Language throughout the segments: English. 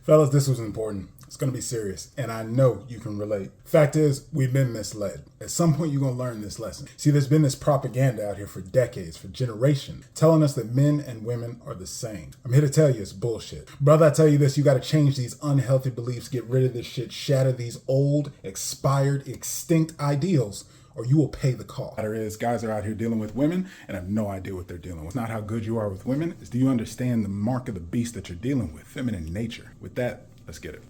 Fellas, this was important. It's going to be serious, and I know you can relate. Fact is, we've been misled. At some point, you're going to learn this lesson. See, there's been this propaganda out here for decades, for generations, telling us that men and women are the same. I'm here to tell you it's bullshit. Brother, I tell you this, you got to change these unhealthy beliefs, get rid of this shit, shatter these old, expired, extinct ideals, or you will pay the cost. Matter is, guys are out here dealing with women and have no idea what they're dealing with. It's not how good you are with women, it's do you understand the mark of the beast that you're dealing with, feminine nature. With that, let's get it.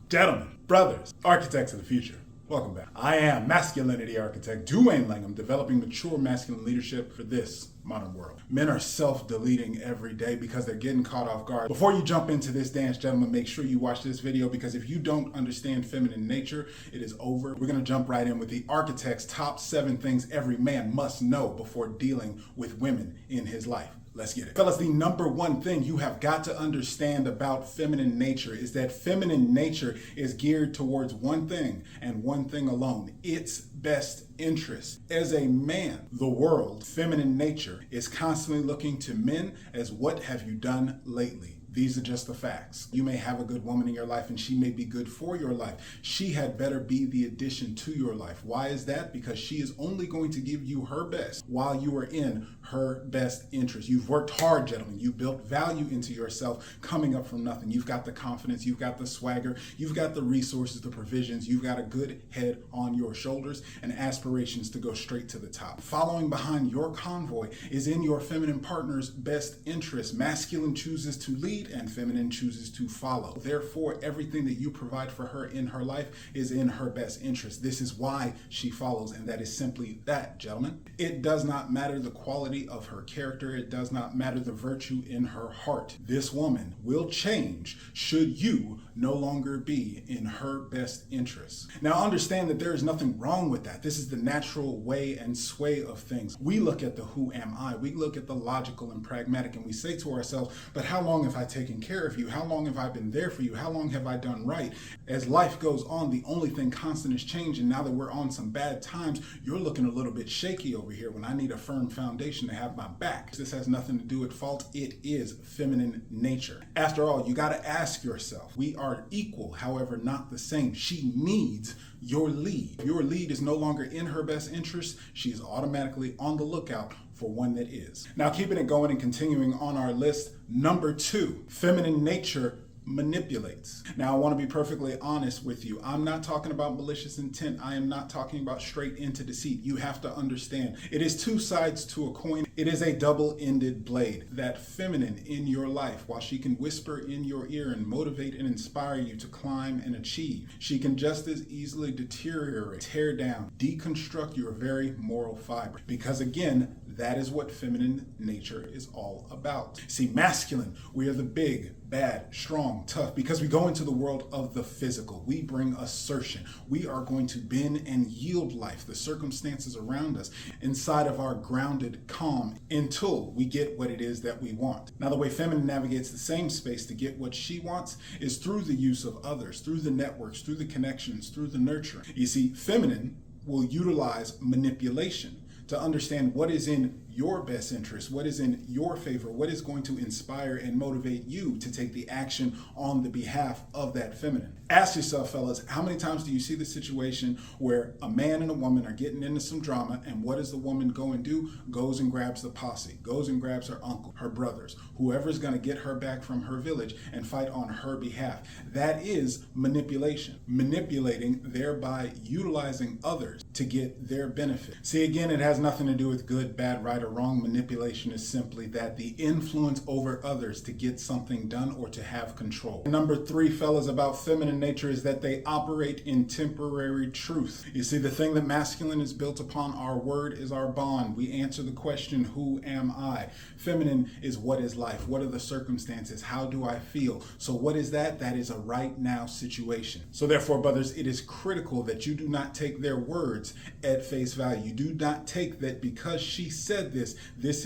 Gentlemen, brothers, architects of the future, welcome back. I am masculinity architect Duwayne Langham, developing mature masculine leadership for this modern world. Men are self-deleting every day because they're getting caught off guard. Before you jump into this dance, gentlemen, make sure you watch this video, because if you don't understand feminine nature, it is over. We're gonna jump right in with the architect's top 7 things every man must know before dealing with women in his life. Let's get it. Fellas, the number one thing you have got to understand about feminine nature is that feminine nature is geared towards one thing and one thing alone: its best interest. As a man, the world, feminine nature, is constantly looking to men as what have you done lately? These are just the facts. You may have a good woman in your life and she may be good for your life. She had better be the addition to your life. Why is that? Because she is only going to give you her best while you are in her best interest. You've worked hard, gentlemen. You built value into yourself coming up from nothing. You've got the confidence, you've got the swagger, you've got the resources, the provisions, you've got a good head on your shoulders and aspirations to go straight to the top. Following behind your convoy is in your feminine partner's best interest. Masculine chooses to lead and feminine chooses to follow. Therefore, everything that you provide for her in her life is in her best interest. This is why she follows, and that is simply that, gentlemen. It does not matter the quality of her character. It does not matter the virtue in her heart. This woman will change should you no longer be in her best interest. Now, understand that there is nothing wrong with that. This is the natural way and sway of things. We look at the who am I. We look at the logical and pragmatic, and we say to ourselves, but how long have I taken care of you? How long have I been there for you? How long have I done right? As life goes on, the only thing constant is change, and now that we're on some bad times, you're looking a little bit shaky over here when I need a firm foundation to have my back. This has nothing to do with fault. It is feminine nature. After all, you got to ask yourself, we are equal, however not the same. She needs your lead. If your lead is no longer in her best interest, she is automatically on the lookout for one that is. Now, keeping it going and continuing on our list, number 2, feminine nature manipulates. Now, I want to be perfectly honest with you. I'm not talking about malicious intent. I am not talking about straight into deceit. You have to understand, it is 2 sides to a coin. It is a double-ended blade. That feminine in your life, while she can whisper in your ear and motivate and inspire you to climb and achieve, she can just as easily deteriorate, tear down, deconstruct your very moral fiber. Because again, that is what feminine nature is all about. See, masculine, we are the big, bad, strong, tough, because we go into the world of the physical. We bring assertion. We are going to bend and yield life, the circumstances around us, inside of our grounded calm until we get what it is that we want. Now, the way feminine navigates the same space to get what she wants is through the use of others, through the networks, through the connections, through the nurturing. You see, feminine will utilize manipulation to understand what is in your best interest, what is in your favor, what is going to inspire and motivate you to take the action on the behalf of that feminine. Ask yourself, fellas, how many times do you see the situation where a man and a woman are getting into some drama, and what does the woman go and do? Goes and grabs the posse, goes and grabs her uncle, her brothers, whoever's going to get her back from her village and fight on her behalf. That is manipulation. Manipulating, thereby utilizing others to get their benefit. See, again, it has nothing to do with good, bad, right, or wrong. Manipulation is simply that, the influence over others to get something done or to have control. Number 3, fellas, about feminine nature is that they operate in temporary truth. You see, the thing that masculine is built upon, our word is our bond. We answer the question, who am I? Feminine is what is life? What are the circumstances? How do I feel? So what is that? That is a right now situation. So therefore, brothers, it is critical that you do not take their words at face value. You do not take that because she said this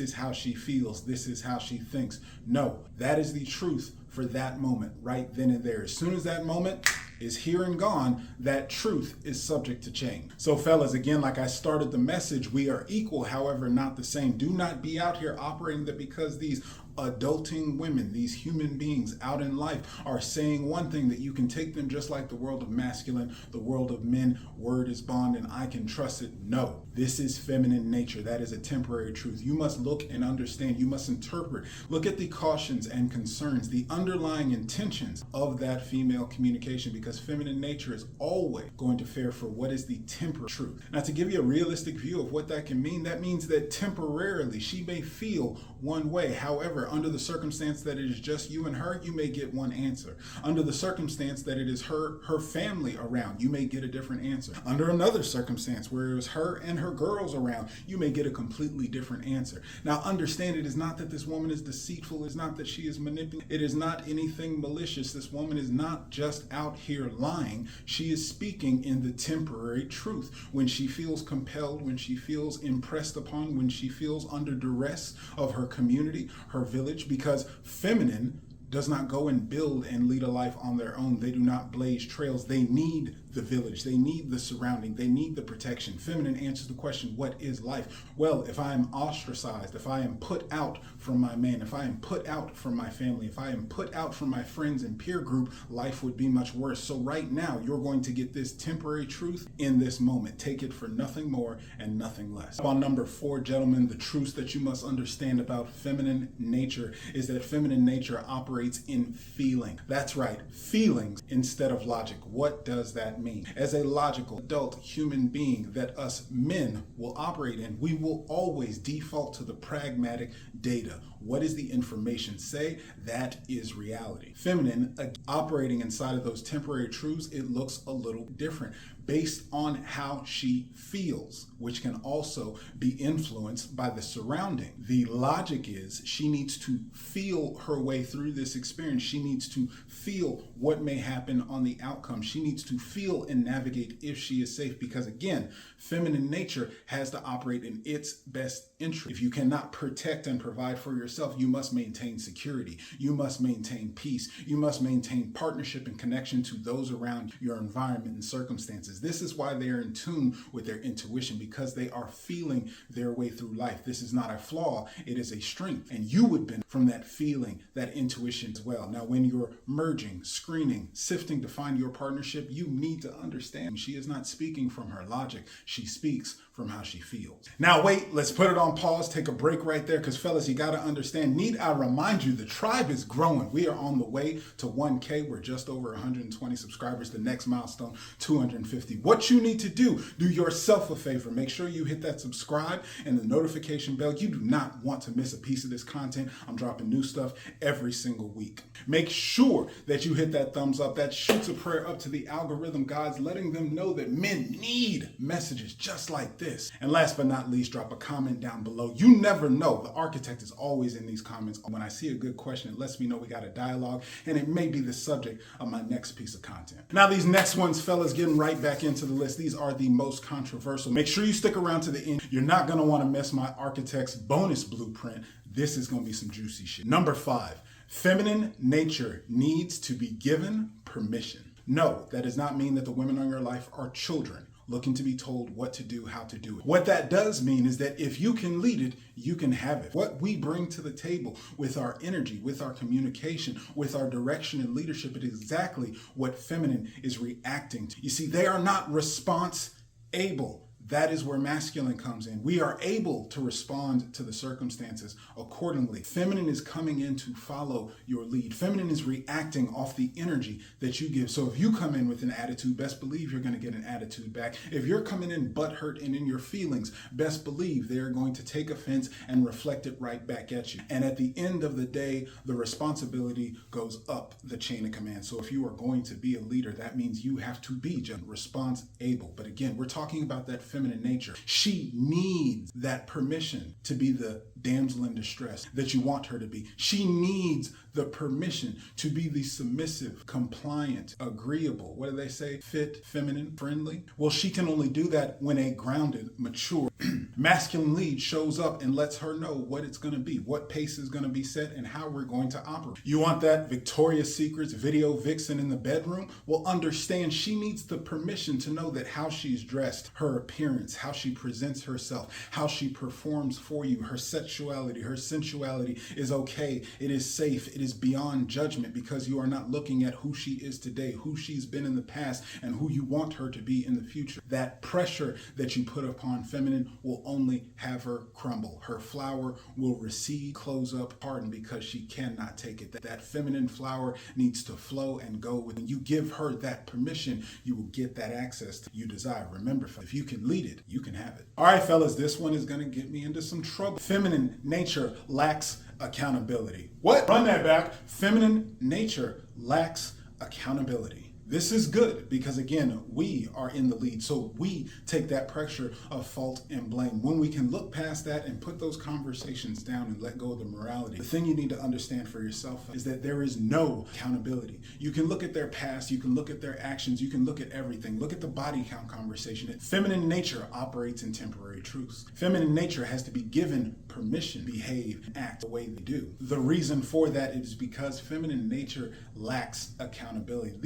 is how she feels, this is how she thinks. No, that is the truth for that moment, right then and there. As soon as that moment is here and gone, that truth is subject to change. So fellas, again, like I started the message, we are equal, however not the same. Do not be out here operating that because these adulting women, these human beings out in life, are saying one thing, that you can take them just like the world of masculine, the world of men, word is bond and I can trust it. No, this is feminine nature. That is a temporary truth. You must look and understand. You must interpret. Look at the cautions and concerns, the underlying intentions of that female communication, because feminine nature is always going to fare for what is the temporary truth. Now, to give you a realistic view of what that can mean, that means that temporarily she may feel one way. However, under the circumstance that it is just you and her, you may get one answer. Under the circumstance that it is her family around, you may get a different answer. Under another circumstance where it was her and her girls around, you may get a completely different answer. Now, understand, it is not that this woman is deceitful. It's not that she is manipulative. It is not anything malicious. This woman is not just out here lying. She is speaking in the temporary truth. When she feels compelled, when she feels impressed upon, when she feels under duress of her community, her village, because feminine does not go and build and lead a life on their own. They do not blaze trails. They need the village. They need the surrounding. They need the protection. Feminine answers the question, what is life? Well, if I am ostracized, if I am put out from my man, if I am put out from my family, if I am put out from my friends and peer group, life would be much worse. So right now, you're going to get this temporary truth in this moment. Take it for nothing more and nothing less. On number 4, gentlemen, the truths that you must understand about feminine nature is that feminine nature operates in feeling. That's right, feelings instead of logic. What does that mean? As a logical adult human being that us men will operate in, we will always default to the pragmatic data. What does the information say? That is reality. Feminine, operating inside of those temporary truths, it looks a little different based on how she feels, which can also be influenced by the surrounding. The logic is she needs to feel her way through this experience. She needs to feel what may happen on the outcome. She needs to feel and navigate if she is safe, because again, feminine nature has to operate in its best interest. If you cannot protect and provide for yourself, you must maintain security. You must maintain peace. You must maintain partnership and connection to those around your environment and circumstances. This is why they are in tune with their intuition, because they are feeling their way through life. This is not a flaw, it is a strength. And you would benefit from that feeling, that intuition as well. Now, when you're merging, screening, sifting to find your partnership, you need to understand she is not speaking from her logic. She speaks from how she feels. Now, wait, let's put it on pause, take a break right there, because fellas, you got to understand, need I remind you, the tribe is growing. We are on the way to 1K. We're just over 120 subscribers. The next milestone, 250. What you need to do yourself a favor. Make sure you hit that subscribe and the notification bell. You do not want to miss a piece of this content. I'm dropping new stuff every single week. Make sure that you hit that thumbs up. That shoots a prayer up to the algorithm gods, letting them know that men need messages just like this. And last but not least, drop a comment down below. You never know. The architect is always in these comments. When I see a good question, it lets me know we got a dialogue, and it may be the subject of my next piece of content. Now, these next ones, fellas, getting right back into the list. These are the most controversial. Make sure you stick around to the end. You're not going to want to miss my architect's bonus blueprint. This is going to be some juicy shit. Number 5, feminine nature needs to be given permission. No, that does not mean that the women in your life are children looking to be told what to do, how to do it. What that does mean is that if you can lead it, you can have it. What we bring to the table with our energy, with our communication, with our direction and leadership, it is exactly what feminine is reacting to. You see, they are not response able. That is where masculine comes in. We are able to respond to the circumstances accordingly. Feminine is coming in to follow your lead. Feminine is reacting off the energy that you give. So if you come in with an attitude, best believe you're going to get an attitude back. If you're coming in butthurt and in your feelings, best believe they're going to take offense and reflect it right back at you. And at the end of the day, the responsibility goes up the chain of command. So if you are going to be a leader, that means you have to be response able. But again, we're talking about that feminine nature. She needs that permission to be the damsel in distress that you want her to be. She needs the permission to be the submissive, compliant, agreeable, what do they say? Fit, feminine, friendly. Well, she can only do that when a grounded, mature, masculine lead shows up and lets her know what it's going to be, what pace is going to be set, and how we're going to operate. You want that Victoria's Secrets video vixen in the bedroom? Well, understand she needs the permission to know that how she's dressed, her appearance, appearance, how she presents herself, how she performs for you, her sexuality, her sensuality is okay. It is safe. It is beyond judgment because you are not looking at who she is today, who she's been in the past, and who you want her to be in the future. That pressure that you put upon feminine will only have her crumble. Her flower will recede, close up, harden because she cannot take it. That feminine flower needs to flow and go. When you give her that permission, you will get that access you desire. Remember, if you can lead it, you can have it. All right, fellas, this one is going to get me into some trouble. Feminine nature lacks accountability. What? Run that back. Feminine nature lacks accountability. This is good because, again, we are in the lead. So we take that pressure of fault and blame. When we can look past that and put those conversations down and let go of the morality, the thing you need to understand for yourself is that there is no accountability. You can look at their past, you can look at their actions, you can look at everything. Look at the body count conversation. Feminine nature operates in temporary truths. Feminine nature has to be given permission to behave and act the way they do. The reason for that is because feminine nature lacks accountability.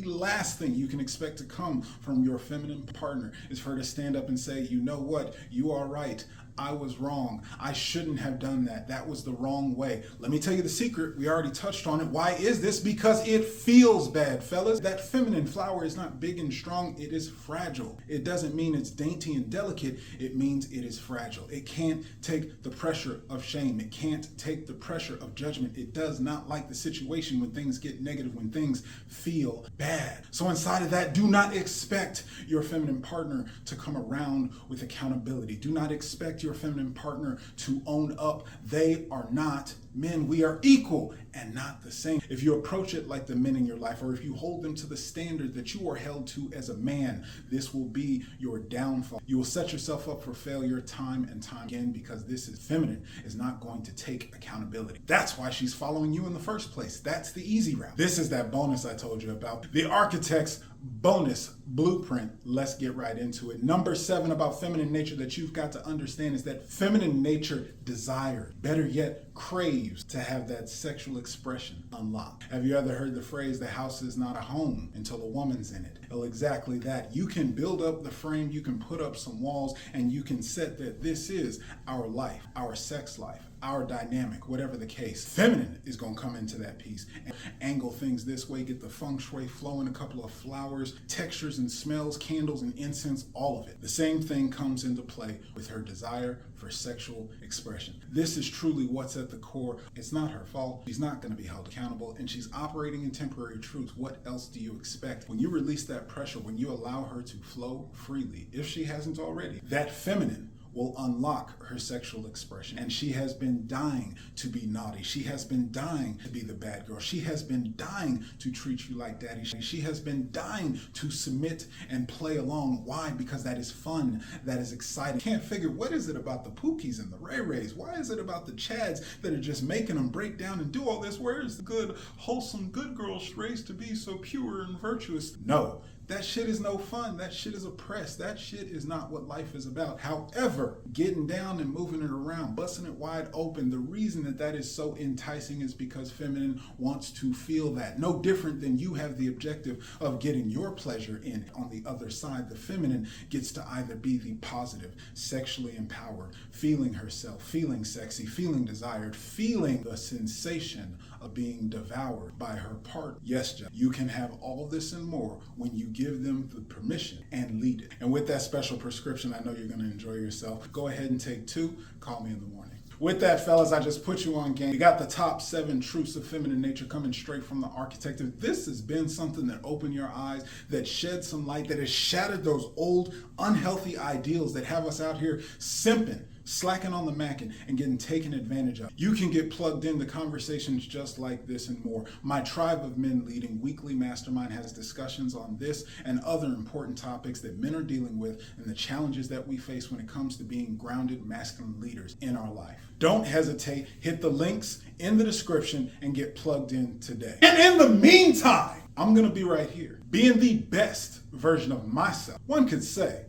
The last thing you can expect to come from your feminine partner is for her to stand up and say, you know what, you are right. I was wrong. I shouldn't have done that. That was the wrong way. Let me tell you the secret. We already touched on it. Why is this? Because it feels bad, fellas. That feminine flower is not big and strong. It is fragile. It doesn't mean it's dainty and delicate. It means it is fragile. It can't take the pressure of shame. It can't take the pressure of judgment. It does not like the situation when things get negative, when things feel bad. So inside of that, do not expect your feminine partner to come around with accountability. Do not expect your feminine partner to own up. They are not men. We are equal and not the same. If you approach it like the men in your life, or if you hold them to the standard that you are held to as a man, this will be your downfall. You will set yourself up for failure time and time again because this is feminine is not going to take accountability. That's why she's following you in the first place. That's the easy route. This is that bonus I told you about. The architect's bonus blueprint. Let's get right into it. Number 7 about feminine nature that you've got to understand is that feminine nature desires, better yet, craves to have that sexual expression unlocked. Have you ever heard the phrase, the house is not a home until a woman's in it? Well, exactly that. You can build up the frame, you can put up some walls, and you can set that this is our life, our sex life, our dynamic, whatever the case. Feminine is going to come into that piece and angle things this way, get the feng shui flowing, a couple of flowers, textures and smells, candles and incense, all of it. The same thing comes into play with her desire for sexual expression. This is truly what's at the core. It's not her fault. She's not going to be held accountable, and she's operating in temporary truths. What else do you expect? When you release that pressure, when you allow her to flow freely, if she hasn't already, that feminine will unlock her sexual expression. And she has been dying to be naughty. She has been dying to be the bad girl. She has been dying to treat you like daddy. She has been dying to submit and play along. Why? Because that is fun. That is exciting. Can't figure, what is it about the Pookies and the Ray Rays? Why is it about the Chads that are just making them break down and do all this? Where is the good, wholesome, good girls raised to be so pure and virtuous? No. That shit is no fun. That shit is oppressed. That shit is not what life is about. However, getting down and moving it around, busting it wide open, the reason that is so enticing is because feminine wants to feel that. No different than you have the objective of getting your pleasure in it. On the other side, the feminine gets to either be the positive, sexually empowered, feeling herself, feeling sexy, feeling desired, feeling the sensation of being devoured by her partner. Yes, Jeff, you can have all this and more when you give them the permission and lead it. And with that special prescription, I know you're going to enjoy yourself. Go ahead and take 2. Call me in the morning. With that, fellas, I just put you on game. You got the top 7 truths of feminine nature coming straight from the architect. If this has been something that opened your eyes, that shed some light, that has shattered those old, unhealthy ideals that have us out here simping, slacking on the macking, and getting taken advantage of. You can get plugged into conversations just like this and more. My tribe of men leading weekly mastermind has discussions on this and other important topics that men are dealing with and the challenges that we face when it comes to being grounded masculine leaders in our life. Don't hesitate. Hit the links in the description and get plugged in today. And in the meantime, I'm going to be right here, being the best version of myself. One could say,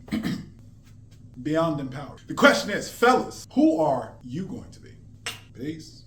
beyond empowered. The question is, fellas, who are you going to be? Peace.